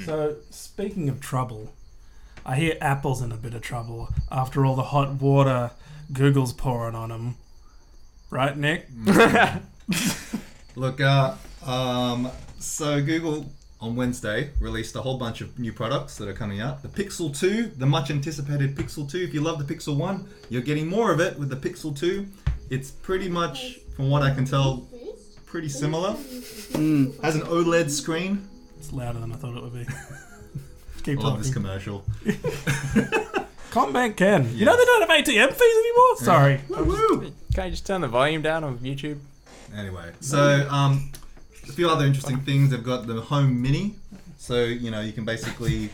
So, speaking of trouble, I hear Apple's in a bit of trouble after all the hot water Google's pouring on them. Right, Nick? Look, so Google on Wednesday released a whole bunch of new products that are coming out. The Pixel 2, the much anticipated Pixel 2. If you love the Pixel 1, you're getting more of it with the Pixel 2. It's pretty much, from what I can tell, pretty similar. Has an OLED screen. It's louder than I thought it would be. Keep I love this talking. commercial. Combank Ken. You know they don't have ATM fees anymore? Sorry. Woo-woo. Can I just turn the volume down on YouTube? Anyway, so a few other interesting things. They've got the Home Mini. So, you know, you can basically,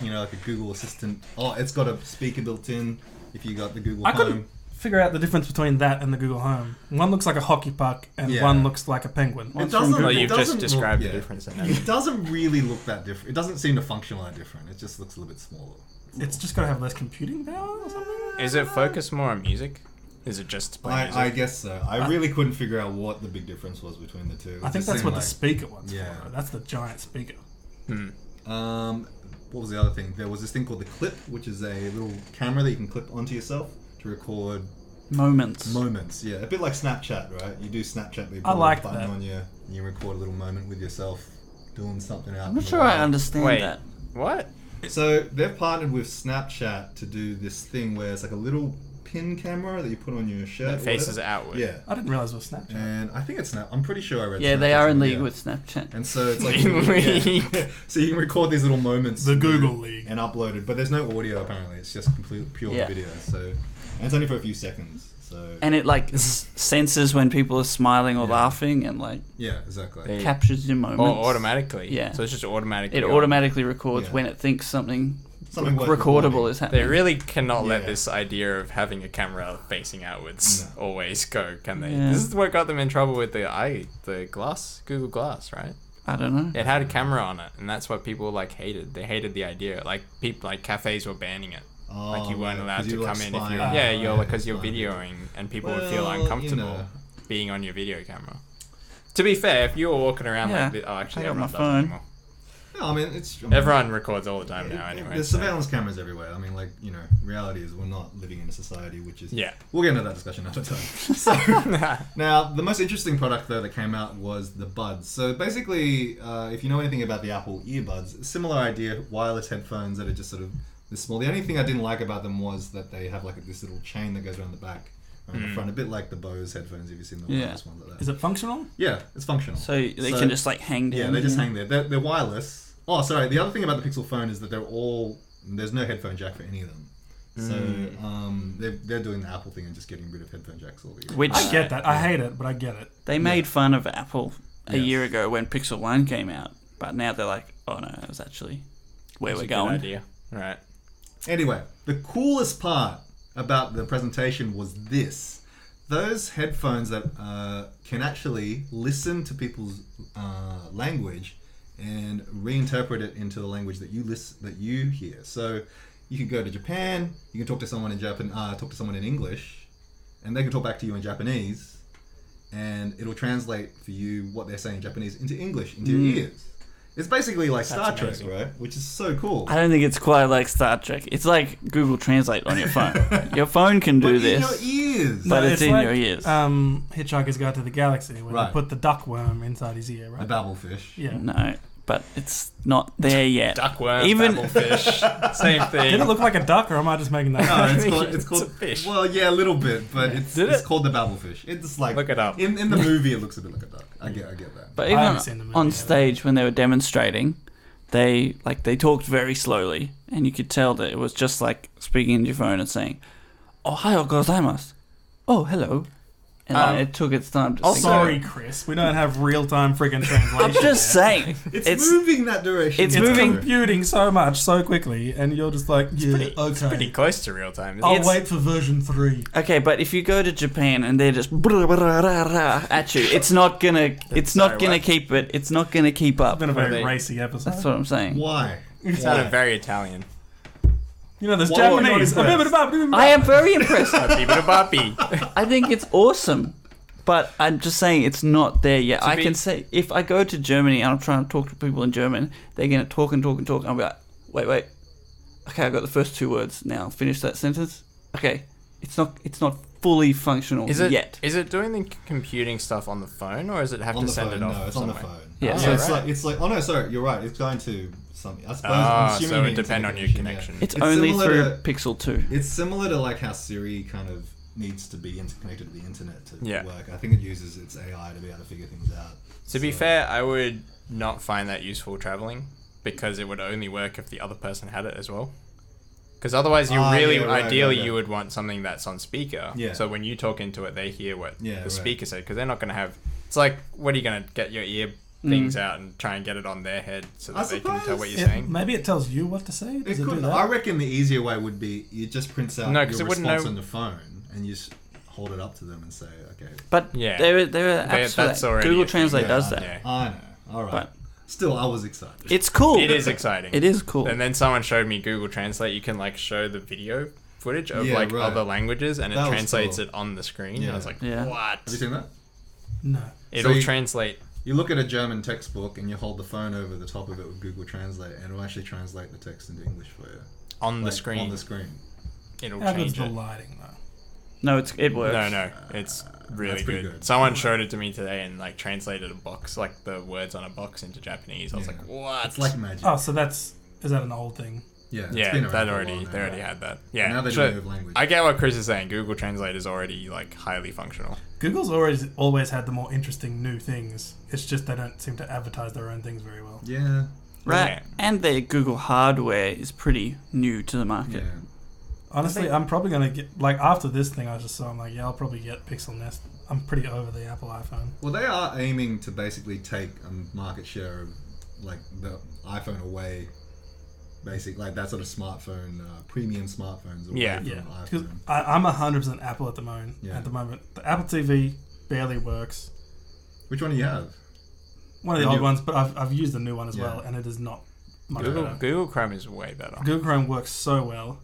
you know, like a Google Assistant. Oh, it's got a speaker built in if you got the Google I Home. couldn't figure out the difference between that and the Google Home. One looks like a hockey puck and Yeah. one looks like a penguin. It doesn't, Well, it you've just doesn't described look, the yeah. difference in that. It doesn't really look that different. It doesn't seem to function that different. It just looks a little bit smaller. It's just got to have less computing power or something? Is it focused more on music? Is it just to play music? I guess so. I really couldn't figure out what the big difference was between the two. I think that's what the speaker one's Yeah. for. That's the giant speaker. What was the other thing? There was this thing called the Clip, which is a little camera that you can clip onto yourself to record Moments. yeah, a bit like Snapchat, right? You do Snapchat, but you I put like a button that. on you, and you record a little moment with yourself doing something out. I'm in not the sure I wild. understand Wait. that. What? So they've partnered with Snapchat to do this thing where it's like a little pin camera that you put on your shirt. That or faces whatever. outward. Yeah, I didn't realize it was Snapchat. and I think it's Snap. I'm pretty sure I read. Yeah, they Snapchat are in somewhere, league yeah. with Snapchat. And so it's like In league. yeah. So you can record these little moments. The Google League. and upload it, but there's no audio apparently. It's just complete pure Yeah. video. So and it's only for a few seconds. So And it like senses when people are smiling or Yeah. laughing and like yeah, exactly. They- captures your moments. Or automatically. Yeah. So it's just automatically. It on. automatically records Yeah. when it thinks something Something worth recordable recording. is happening. They really cannot let Yeah. this idea of having a camera facing outwards No. always go, can they? Yeah. This is what got them in trouble with the Glass, Google Glass, right? I don't know. It had a camera on it, and that's what people like hated. They hated the idea. Like people, like cafes were banning it. Oh, Like you weren't right, allowed 'cause to you were, come like, in if you, spying. yeah, you're Right, because you're spying. videoing, and people would feel Well, uncomfortable you know. being on your video camera. To be fair, if you were walking around Yeah. like this, oh, actually, I got my everyone doesn't phone. anymore. No, I mean it's Everyone records all the time now, anyway. There's so- surveillance cameras everywhere. I mean, like reality is we're not living in a society which is. Yeah. We'll get into that discussion another time. So now the most interesting product though that came out was the Buds. So basically, if you know anything about the Apple earbuds, similar idea, wireless headphones that are just sort of this small. The only thing I didn't like about them was that they have like this little chain that goes around the back, around the front, a bit like the Bose headphones. Have you seen the Yeah. wireless ones like that? Is it functional? Yeah, it's functional. So they can just like hang down. Yeah, they just here. hang there. They're wireless. Oh, sorry. The other thing about the Pixel phone is that there's no headphone jack for any of them. So they're doing the Apple thing and just getting rid of headphone jacks altogether. Which I get that. I hate it, but I get it. they made fun of Apple a Yes. year ago when Pixel 1 came out, but now they're like, oh no, that was actually where That's we're a good going. idea. Right. Anyway, the coolest part about the presentation was this. Those headphones that can actually listen to people's language and reinterpret it into the language that you hear. So you can go to Japan, you can talk to someone in talk to someone in English, and they can talk back to you in Japanese, and it'll translate for you what they're saying in Japanese into English into your ears. It's basically like Star Trek, amazing. right? Which is so cool. I don't think it's quite like Star Trek. It's like Google Translate on your phone. Your phone can do But in this. your ears. But it's in like, your ears. Hitchhiker's Guide to the Galaxy, where Right. they put the duckworm inside his ear, The right? babblefish. Yeah. No, but it's not there yet. Duckworm, Even- babblefish, same thing. Did it look like a duck, or am I just making that No, up? it's called It's a fish. Well, yeah, a little bit, but it's Did it's it? called the babblefish. It's like Look it up. In the movie, it looks a bit like a duck. I get that. But I even haven't seen the movie on yet. stage when they were demonstrating, they talked very slowly, and you could tell that it was just like speaking into your phone and saying, "Ohayou gozaimasu." Oh, hello. And it took its time to also- sink in. Sorry, Chris. We don't have real-time freaking translation. I'm just saying. It's moving that direction. it's It's moving- computing so much, so quickly, and you're just like, yeah, It's okay. pretty close to real time. I'll It's, wait for version 3. Okay, but if you go to Japan and they're just at you, it's not gonna Sorry, what? keep it. It's not gonna keep up. It's been a very They- racy episode. That's what I'm saying. Why? It sounded very Italian. You know, there's Why are you Japanese. not impressed? I am very impressed. Beep-a-da-bop-bee. I think it's awesome. But I'm just saying it's not there yet. To I be- can say if I go to Germany and I'm trying to talk to people in German, they're gonna talk and talk and talk. And I'll be like, wait. Okay, I got the first 2 words. Now finish that sentence. Okay, it's not fully functional Is it yet. Is it doing the computing stuff on the phone, or does it have On to the send phone, it off? no, it's somewhere? on the phone. Yeah. So Oh, it's right. like. Oh no, sorry, you're right. It's going to something. I suppose. Ah, I'm assuming so you it mean depend on your yeah. connection. It's It's only similar through to- Pixel 2. It's similar to like how Siri kind of needs to be interconnected to the internet to Yeah. work. I think it uses its AI to be able to figure things out. To be So- fair, I would not find that useful traveling because it would only work if the other person had it as well. Because otherwise, you really, yeah, right, ideally, right. you would want something that's on speaker. Yeah. So when you talk into it, they hear what Yeah, the right. speaker said. Because they're not going to have. It's like, what are you going to get your ear things out and try and get it on their head so I that they can tell suppose what you're saying? Maybe it tells you what to say. It Does it, do could. that? I reckon the easier way would be it just prints out No, 'cause your it wouldn't response know- on the phone and you just hold it up to them and say, okay. But Yeah. there are apps for that's that. already Google a thing. Translate Yeah, does that. Yeah. I know. All right. But Still, I was excited. it's cool. It is exciting. It is cool. And then someone showed me Google Translate. You can like show the video footage of Yeah, like right. other languages, and it That was translates cool. it on the screen. Yeah. And I was like, Yeah. what? Have you seen that? No. It'll you- translate. You look at a German textbook and you hold the phone over the top of it with Google Translate, and it'll actually translate the text into English for you. On the Like, screen. On the screen. It'll How good's change the it. lighting though? No, it works. No, it's really That's pretty good. good. Someone showed it to me today and like translated a box, like the words on a box into Japanese. I was Yeah. like, what? It's like magic. Oh, so is that an old thing? Yeah, it's yeah, been around that for a already while now, they already right? had that. Yeah, Now they so do move language. I get what Chris is saying. Google Translate is already like highly functional. Google's always had the more interesting new things. It's just they don't seem to advertise their own things very well. Yeah. Right. Yeah. And their Google hardware is pretty new to the market. Yeah. Honestly, I'm probably gonna get like after this thing I just saw. I'm like, yeah, I'll probably get Pixel Nest. I'm pretty over the Apple iPhone. Well, they are aiming to basically take a market share of like the iPhone away. Basically, like that sort of smartphone, premium smartphones away Yeah. from Yeah, because iPhone. I'm 100% Apple at the moment. Yeah. At the moment, the Apple TV barely works. Which one do you have? One of the And old you- ones, but I've used the new one as Yeah. well, and it is not much Google better. Google Chrome is way better. Google Chrome works so well.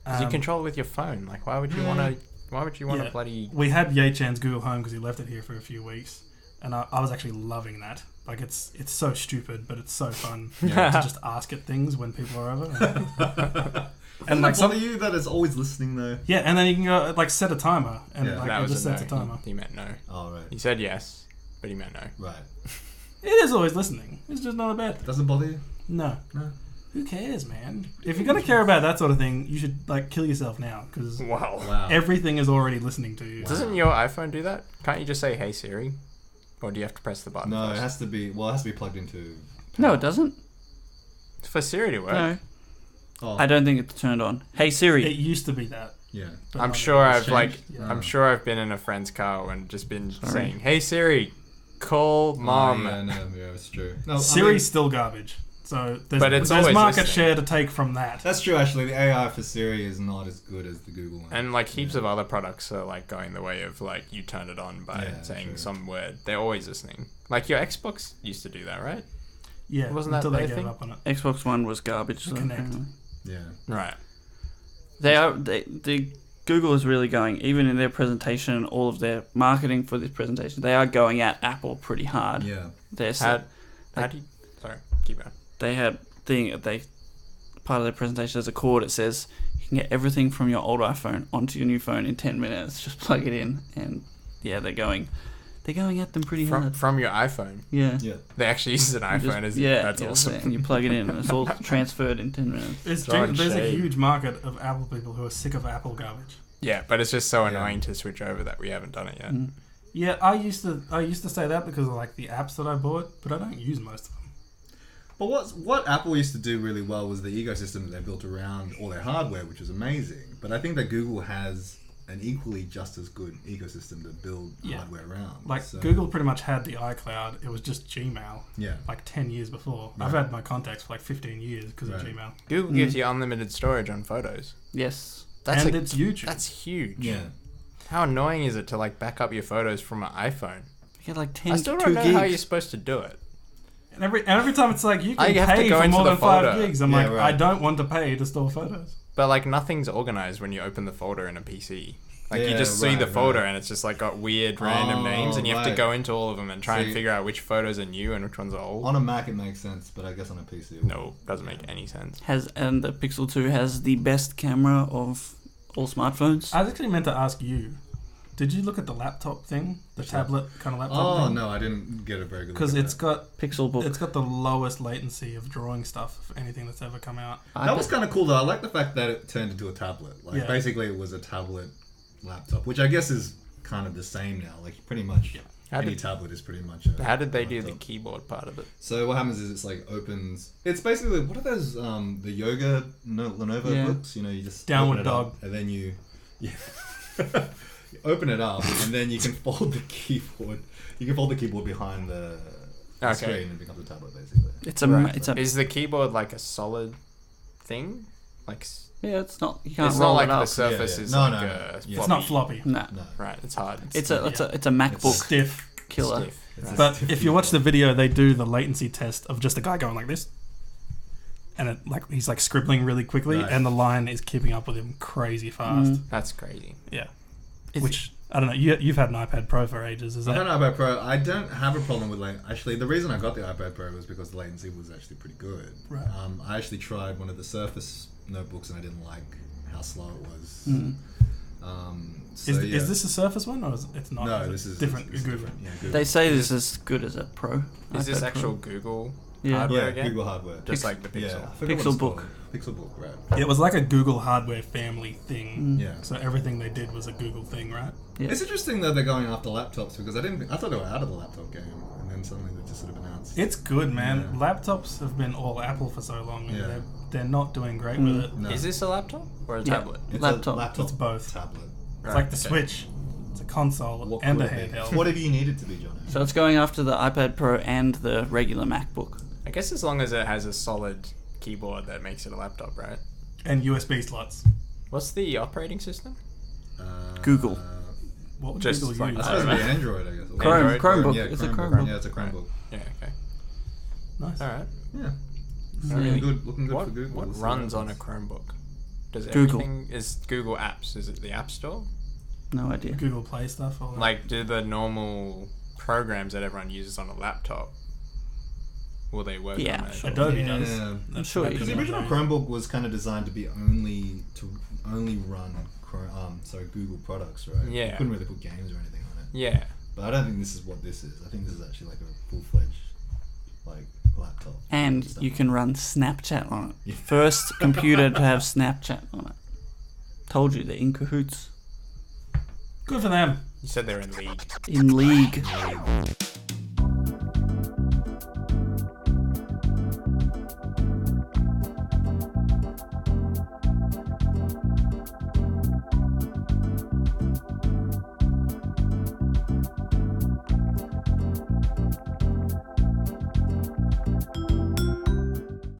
'Cause you control it with your phone. Like, why would you want to? Why would you want to Yeah. bloody? We had Ye Chan's Google Home because he left it here for a few weeks, and I was actually loving that. Like it's so stupid, but it's so fun to just ask it things when people are over. And like like bother you that it's always listening though. Yeah, and then you can go like set a timer, and Yeah. like That it was just a no. sets a timer. He meant no. Oh right, He said yes, but he meant no. right. It is always listening. It's just not a bad thing. Doesn't bother you? No. No. Who cares, man? If you're gonna care about that sort of thing, you should like kill yourself now because Wow. Wow. everything is already listening to you. Wow. Doesn't your iPhone do that? Can't you just say "Hey Siri," or do you have to press the button? No, it first? has to be. Well, it has to be plugged into. No, it doesn't. For Siri to work. No. Oh, I don't think it's turned on. Hey Siri. It used to be that. yeah. but I'm not sure anymore. I've like Yeah. I'm sure I've been in a friend's car and just been Sorry. saying, "Hey Siri, call mom." Oh, yeah, no, yeah, it's true. No, Siri's still garbage. So there's, But it's there's always market listening. share to take from that. that's true. Actually, the AI for Siri is not as good as the Google one. And like heaps of other products are like going the way of like you turn it on by Yeah, saying true. some word. They're always listening. Like your Xbox used to do that, right? Yeah, Wasn't that until they their gave thing? up on it. Xbox One was garbage. So Connect. apparently. yeah. Right. The Google is really going, even in their presentation and all of their marketing for this presentation, they are going at Apple pretty hard. Yeah. They're How do you? Sorry, keep going. they had part of their presentation as a cord. It says you can get everything from your old iPhone onto your new phone in 10 minutes. Just plug it in, and yeah, they're going at them pretty hard. From your iPhone. Yeah. Yeah. They actually use an You iPhone just- as yeah, that's yeah, awesome. And you plug it in, and it's all transferred in 10 minutes. Throwing There's a shade. huge market of Apple people who are sick of Apple garbage. Yeah, but it's just so Yeah. annoying to switch over that we haven't done it yet. Mm. Yeah, I used to say that because of like the apps that I bought, but I don't use most of them. But what Apple used to do really well was the ecosystem that they built around all their hardware, which was amazing. But I think that Google has an equally just as good ecosystem to build Yeah. hardware around. Like So, Google pretty much had the iCloud. It was just Gmail. Yeah. Like 10 years before. Right. I've had my contacts for like 15 years because of Right. Gmail. Google Mm. gives you unlimited storage on photos. Yes. That's and like, it's YouTube. that's huge. Yeah. How annoying is it to like back up your photos from an iPhone? You get like 10 I still to don't 2 know gigs. how you're supposed to do it. And every time it's like you I can have to pay go for into more the than 5 folder. gigs. I'm Yeah, like, right. I don't want to pay to store photos. But like nothing's organized when you open the folder in a PC. Like you Yeah, just see the right, folder right. and it's just like got weird random names, and you have to right. go into all of them and try and See- figure out which photos are new and which ones are old. On a Mac it makes sense, but I guess on a PC it No, doesn't make any sense. And the Pixel 2 has the best camera of all smartphones. I was actually meant to ask you. Did you look at the laptop thing, the tablet kind of laptop Oh thing? no, I didn't get a very good. Because look at it's that. got Pixelbook. it's got the lowest latency of drawing stuff of anything that's ever come out. That was kind of cool though. I like the fact that it turned into a tablet. Like Yeah. basically it was a tablet laptop, which I guess is kind of the same now. Like pretty much How any did- tablet is pretty much. A How did they do the laptop. keyboard part of it? So what happens is it's like opens. It's basically what are those the yoga Lenovo Yeah. books? You know, you just Downward open it up, dog. and then you open it up, and then you can fold the keyboard. You can fold the keyboard behind the Okay. screen, and it becomes a tablet basically. It's a Right. it's a Is the keyboard like a solid thing? Like yeah. It's not you can't it's roll not like it up. the Surface Yeah, yeah. is No, like no, a no. Yeah. floppy. It's not floppy. No, No, Right, it's hard. it's a MacBook Stiff. killer. stiff. It's Right. a But stiff if you watch the keyboard. video, they do the latency test of just a guy going like this, and it like he's like scribbling really quickly, Right. and the line is keeping up with him crazy fast. That's crazy. Yeah, Is which I don't know. You've had an iPad Pro for ages, is I've that? had an iPad Pro. I don't have a problem with actually the reason I got the iPad Pro was because the latency was actually pretty good. Right. I actually tried one of the Surface notebooks and I didn't like how slow it was. Mm. So, yeah. Is this a Surface one or is it's not? No, Is it this is different. This is Google. different. Yeah, Google. They say this is as good as a Pro. Is this iPad Pro. actual Google Yeah. hardware yeah, again? Google hardware. Just like the Pixel. Yeah, I forget what it's Pixelbook. called. Pixelbook, right? It was like a Google hardware family thing. Yeah. So everything they did was a Google thing, right? Yeah. It's interesting that they're going after laptops because I thought they were out of the laptop game, and then suddenly they just sort of announced. It's good, man. Yeah. Laptops have been all Apple for so long, and Yeah. they're not doing great with it. No. Is this a laptop or a Yeah. tablet? It's laptop. A laptop. It's both. Tablet. It's like the Switch. It's a console What and a could it be? handheld. What have you needed to be, John? So it's going after the iPad Pro and the regular MacBook. I guess as long as it has a solid keyboard that makes it a laptop, right? And USB slots. What's the operating system? Google. What would Just Google like- use? It's supposed to be Android, I guess. Or- Chrome, Android? Chromebook. Yeah, It's a Chromebook. Chromebook. Yeah, it's a Chromebook. Yeah, okay. Nice. Alright. Yeah. Really Looking good What, for Google. what We'll see runs on a happens. Chromebook? Does Google. everything is Google Apps? Is it the App Store? No idea. Google Play stuff. All that. Like, do the normal programs that everyone uses on a laptop, will they work Yeah, on it? sure. Adobe does. Yeah. That's sure what you Because Adobe the original does. Chromebook was kind of designed to be only run Google products, right? Yeah. You couldn't really put games or anything on it. Yeah. But I don't think this is what this is. I think this is actually like a full-fledged laptop. And Stuff. you can run Snapchat on it. Yeah. First computer to have Snapchat on it. Told you, they're in cahoots. Good for them. You said they're in league. In league.